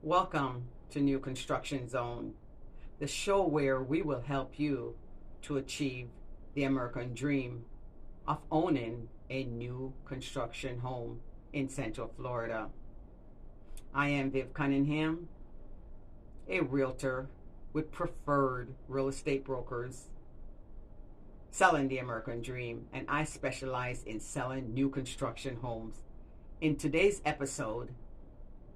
Welcome to New Construction Zone, the show where we will help you to achieve the American dream of owning a new construction home in Central Florida. I am Viv Cunningham, a realtor with preferred real estate brokers selling the American dream, and I specialize in selling new construction homes. In today's episode,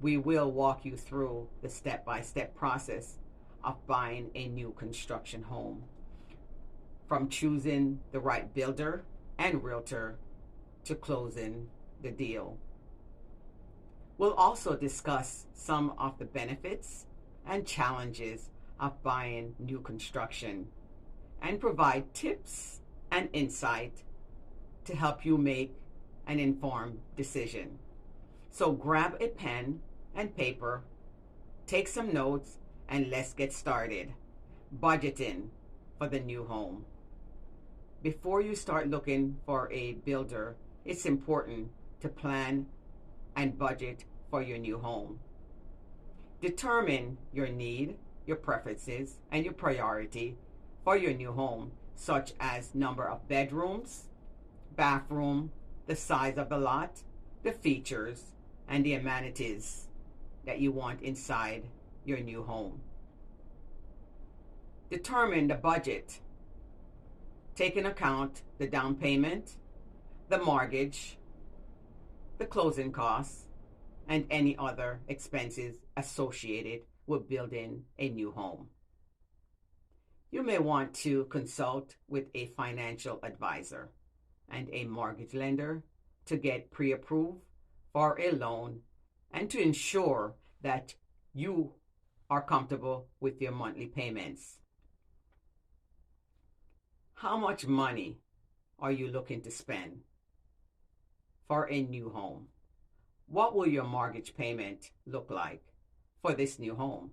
we will walk you through the step-by-step process of buying a new construction home, from choosing the right builder and realtor to closing the deal. We'll also discuss some of the benefits and challenges of buying new construction and provide tips and insight to help you make an informed decision. So grab a pen and paper, take some notes, and let's get started budgeting for the new home. Before you start looking for a builder, it's important to plan and budget for your new home. Determine your need, your preferences, and your priority for your new home, such as number of bedrooms, bathroom, the size of the lot, the features, and the amenities that you want inside your new home. Determine the budget. Take into account the down payment, the mortgage, the closing costs, and any other expenses associated with building a new home. You may want to consult with a financial advisor and a mortgage lender to get pre-approved for a loan and to ensure that you are comfortable with your monthly payments. How much money are you looking to spend for a new home? What will your mortgage payment look like for this new home?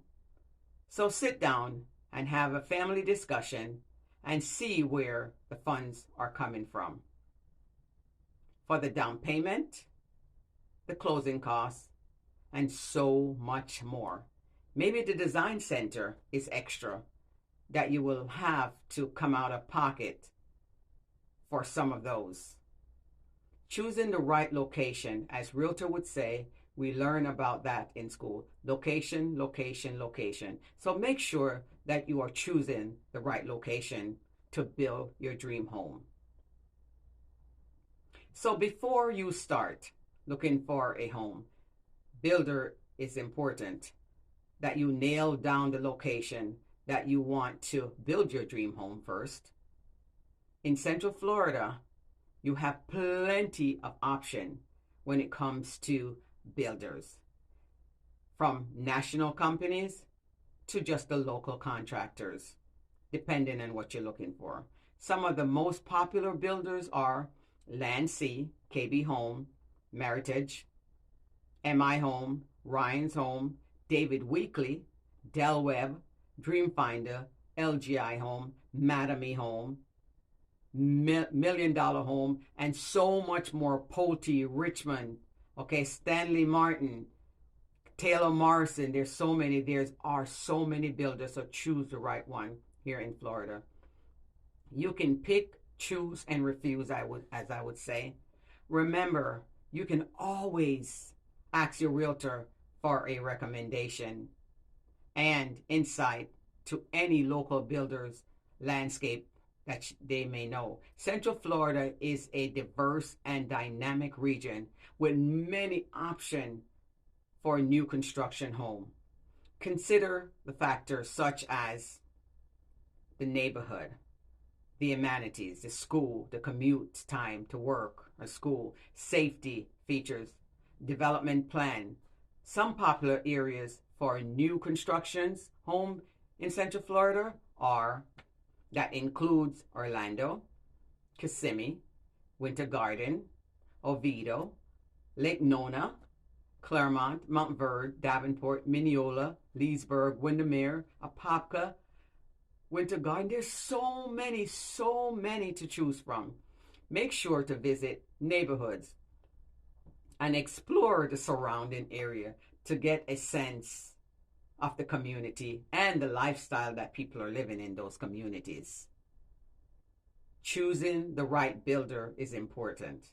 So sit down and have a family discussion and see where the funds are coming from. For the down payment, the closing costs, and so much more. Maybe the design center is extra that you will have to come out of pocket for some of those. Choosing the right location, as realtor would say, we learn about that in school. Location, location, location. So make sure that you are choosing the right location to build your dream home. So before you start looking for a home, builder is important that you nail down the location that you want to build your dream home first. In Central Florida, you have plenty of option when it comes to builders, from national companies to just the local contractors, depending on what you're looking for. Some of the most popular builders are Landsea, KB Home, Meritage, MI Home, Ryan's Home, David Weekley, Del Webb, Dreamfinder, LGI Home, Madame Home, Million Dollar Home, and so much more. Pulte, Richmond, Stanley Martin, Taylor Morrison. There are so many builders, so choose the right one here in Florida. You can pick, choose, and refuse, as I would say. Remember, you can always ask your realtor for a recommendation and insight to any local builders landscape that they may know. Central Florida is a diverse and dynamic region with many options for a new construction home. Consider the factors such as the neighborhood, the amenities, the school, the commute time to work or school, safety features, development plan. Some popular areas for new constructions home in Central Florida that includes Orlando, Kissimmee, Winter Garden, Oviedo, Lake Nona, Claremont, Mount Verde, Davenport, Mineola, Leesburg, Windermere, Apopka, Winter Garden. There's so many to choose from. Make sure to visit neighborhoods and explore the surrounding area to get a sense of the community and the lifestyle that people are living in those communities. Choosing the right builder is important.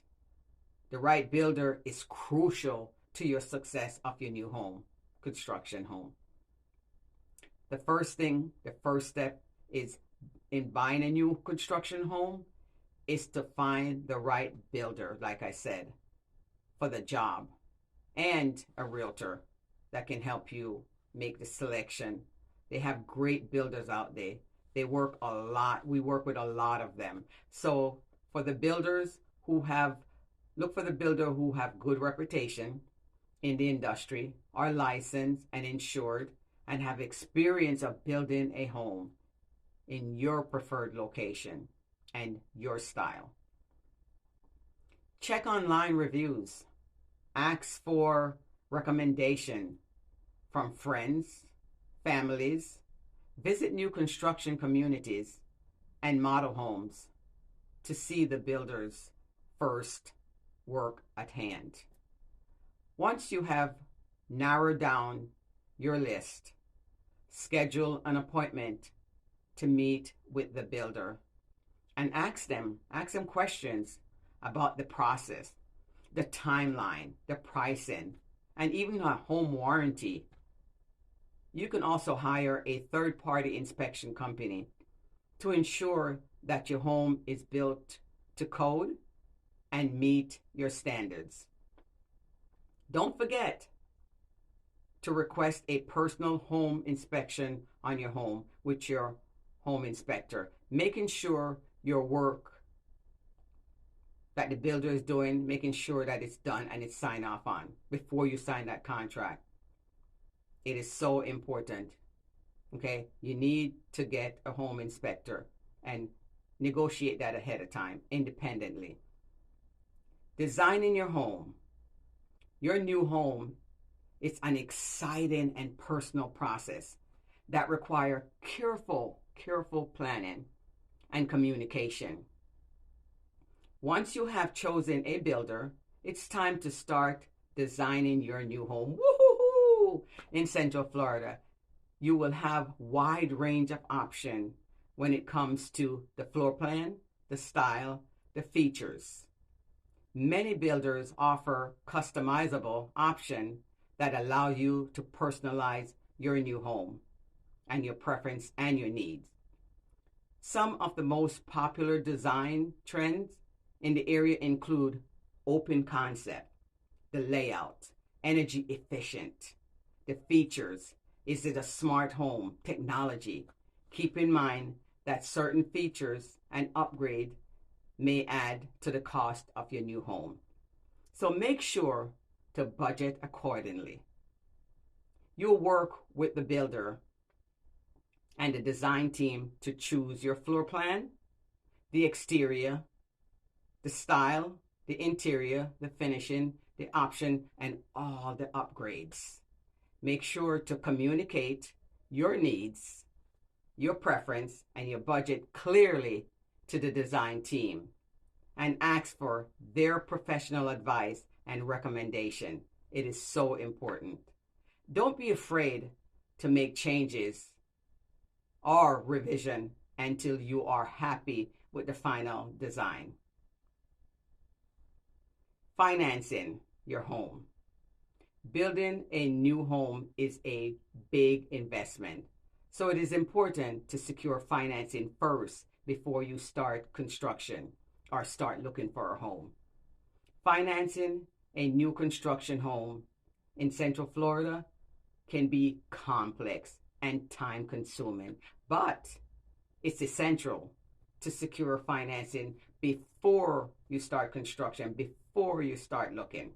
The right builder is crucial to your success of your new home, construction home. The first step is in buying a new construction home is to find the right builder, like I said, for the job, and a realtor that can help you make the selection. They have great builders out there. They work a lot. We work with a lot of them. So for the builders look for the builder who have good reputation in the industry, are licensed and insured, and have experience of building a home in your preferred location and your style. Check online reviews. Ask for recommendation from friends, families. Visit new construction communities and model homes to see the builder's first work at hand. Once you have narrowed down your list, schedule an appointment to meet with the builder and ask them questions about the process, the timeline, the pricing, and even a home warranty. You can also hire a third-party inspection company to ensure that your home is built to code and meet your standards. Don't forget to request a personal home inspection on your home with your home inspector, making sure your work that the builder is doing, making sure that it's done and it's signed off on before you sign that contract. It is so important. Okay, you need to get a home inspector and negotiate that ahead of time independently. Designing your home. Your new home is an exciting and personal process that requires careful planning and communication. Once you have chosen a builder, it's time to start designing your new home. Woohoo! In Central Florida, you will have wide range of options when it comes to the floor plan, the style, the features. Many builders offer customizable options that allow you to personalize your new home and your preference and your needs. Some of the most popular design trends in the area include open concept, the layout, energy efficient, the features. Is it a smart home? Technology. Keep in mind that certain features and upgrade may add to the cost of your new home. So make sure to budget accordingly. You'll work with the builder and the design team to choose your floor plan, the exterior, the style, the interior, the finishing, the option, and all the upgrades. Make sure to communicate your needs, your preference, and your budget clearly to the design team and ask for their professional advice and recommendation. It is so important. Don't be afraid to make changes or revision until you are happy with the final design. Financing your home. Building a new home is a big investment, so it is important to secure financing first before you start construction or start looking for a home. Financing a new construction home in Central Florida can be complex and time consuming, but it's essential to secure financing before you start construction, before you start looking.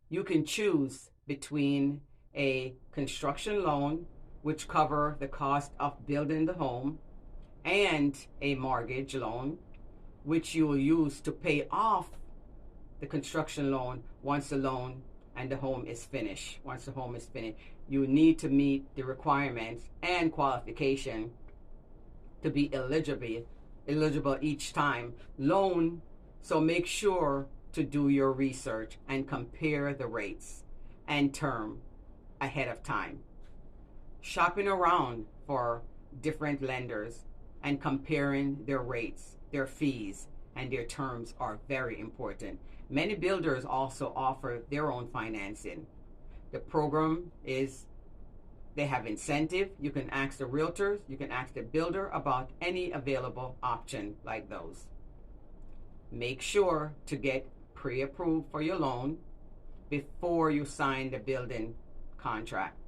You can choose between a construction loan, which cover the cost of building the home, and a mortgage loan, which you will use to pay off the construction loan once the loan and the home is finished. Once the home is finished, you need to meet the requirements and qualification to be eligible each time loan. So make sure to do your research and compare the rates and term ahead of time. Shopping around for different lenders and comparing their rates, their fees, and their terms are very important. Many builders also offer their own financing. The program is, they have incentive. You can ask the realtors, you can ask the builder about any available option like those. Make sure to get pre-approved for your loan before you sign the building contract.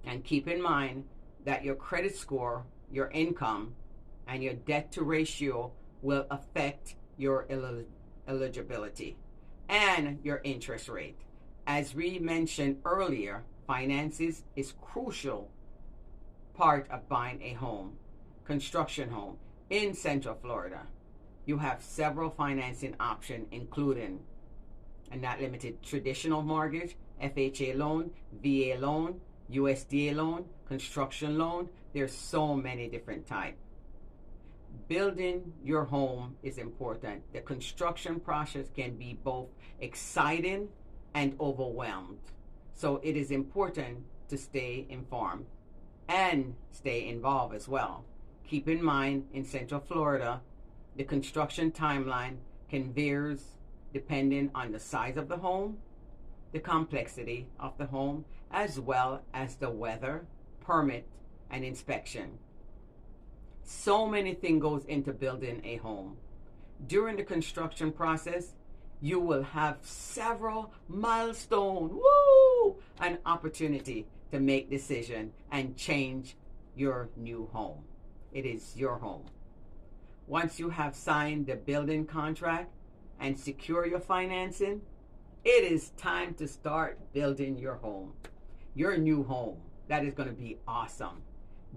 And keep in mind that your credit score, your income, and your debt to ratio will affect your eligibility and your interest rate. As we mentioned earlier, finances is crucial part of buying a home, construction home in Central Florida. You have several financing options, including, and not limited, traditional mortgage, FHA loan, VA loan, USDA loan, construction loan. There's so many different types. Building your home is important. The construction process can be both exciting and overwhelmed. So it is important to stay informed and stay involved as well. Keep in mind, in Central Florida, the construction timeline can vary depending on the size of the home, the complexity of the home, as well as the weather, permit, and inspection. So many things goes into building a home. During the construction process, you will have several milestones, an opportunity to make decision and change your new home. It is your home. Once you have signed the building contract and secure your financing, it is time to start building your home, your new home. That is going to be awesome.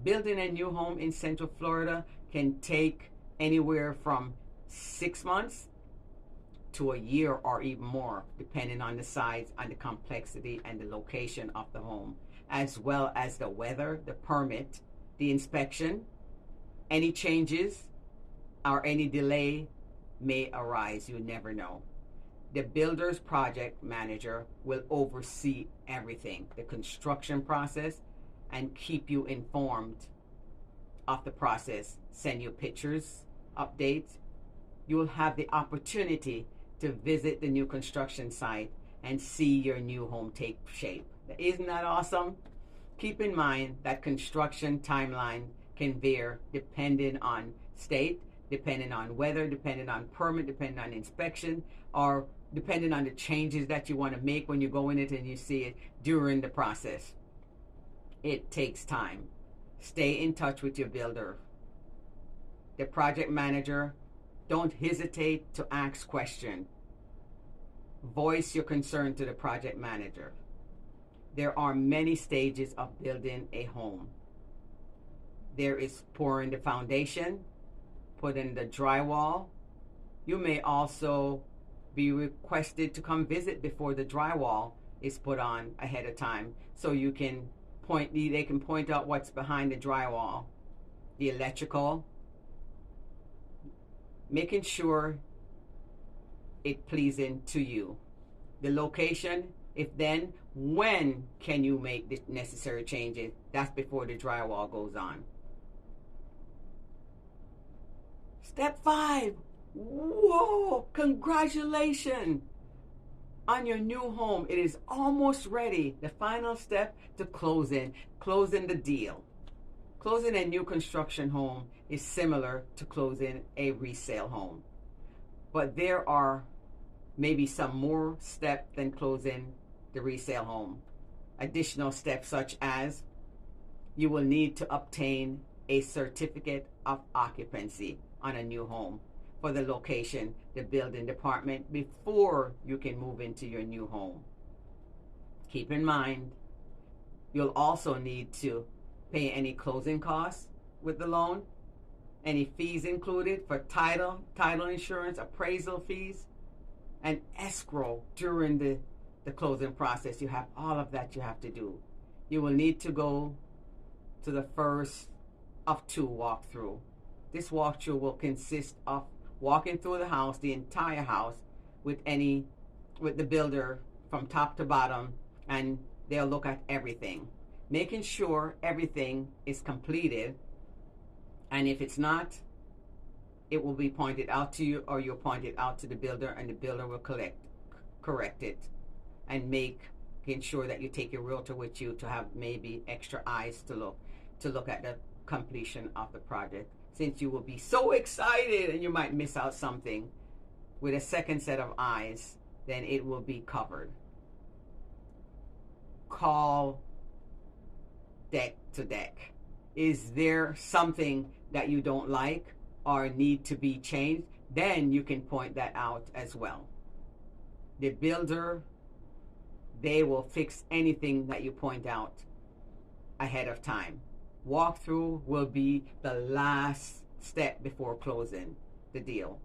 Building a new home in Central Florida can take anywhere from 6 months to a year or even more, depending on the size and the complexity and the location of the home, as well as the weather, the permit, the inspection. Any changes or any delay may arise. You never know. The builder's project manager will oversee everything, the construction process, and keep you informed of the process. Send you pictures, updates. You will have the opportunity to visit the new construction site and see your new home take shape. Isn't that awesome? Keep in mind that construction timeline can vary depending on state, depending on weather, depending on permit, depending on inspection, or depending on the changes that you want to make when you go in it and you see it during the process. It takes time. Stay in touch with your builder. The project manager, don't hesitate to ask questions. Voice your concern to the project manager. There are many stages of building a home. There is pouring the foundation, putting the drywall. You may also be requested to come visit before the drywall is put on ahead of time, so you can they can point out what's behind the drywall, the electrical, making sure it pleasing to you. The location, when can you make the necessary changes? That's before the drywall goes on. Step 5. Whoa, congratulations on your new home. It is almost ready. The final step to closing the deal. Closing a new construction home is similar to closing a resale home, but there are maybe some more steps than closing the resale home. Additional steps such as you will need to obtain a certificate of occupancy on a new home for the location, the building department, before you can move into your new home. Keep in mind, you'll also need to pay any closing costs with the loan, any fees included for title insurance, appraisal fees, and escrow during the closing process. You have all of that you have to do. You will need to go to the first of 2 walkthrough. This walkthrough will consist of walking through the house, the entire house, with the builder from top to bottom, and they'll look at everything. making sure everything is completed. And if it's not, it will be pointed out to you, or you'll point it out to the builder, and the builder will correct it, and making sure that you take your realtor with you to have maybe extra eyes to look at the completion of the project, since you will be so excited and you might miss out something. With a second set of eyes, then it will be covered. Call deck to deck. Is there something that you don't like or need to be changed? Then you can point that out as well. The builder, they will fix anything that you point out ahead of time. Walkthrough will be the last step before closing the deal.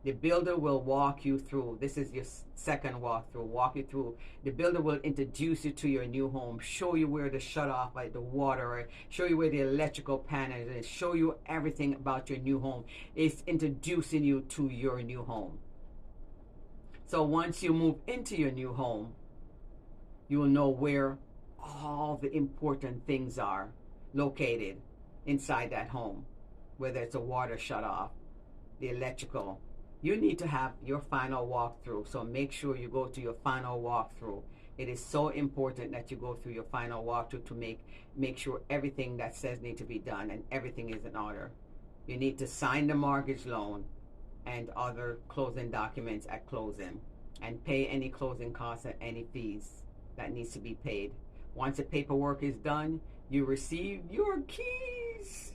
The builder will walk you through. This is your second walkthrough. Walk you through. The builder will introduce you to your new home, show you where to shut off like the water, show you where the electrical panel is, show you everything about your new home. It's introducing you to your new home. So once you move into your new home, you will know where all the important things are located inside that home, whether it's a water shut off, the electrical. You need to have your final walkthrough, so make sure you go to your final walkthrough. It is so important that you go through your final walkthrough to make sure everything that says need to be done and everything is in order. You need to sign the mortgage loan and other closing documents at closing, and pay any closing costs and any fees that needs to be paid. Once the paperwork is done, you receive your keys,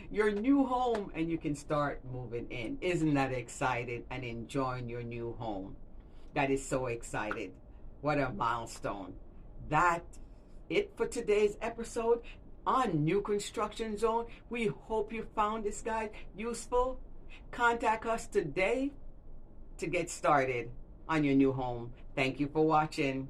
your new home, and you can start moving in. Isn't that excited? And enjoying your new home. That is so excited. What a milestone. That's it for today's episode on New Construction Zone. We hope you found this guide useful. Contact us today to get started on your new home. Thank you for watching.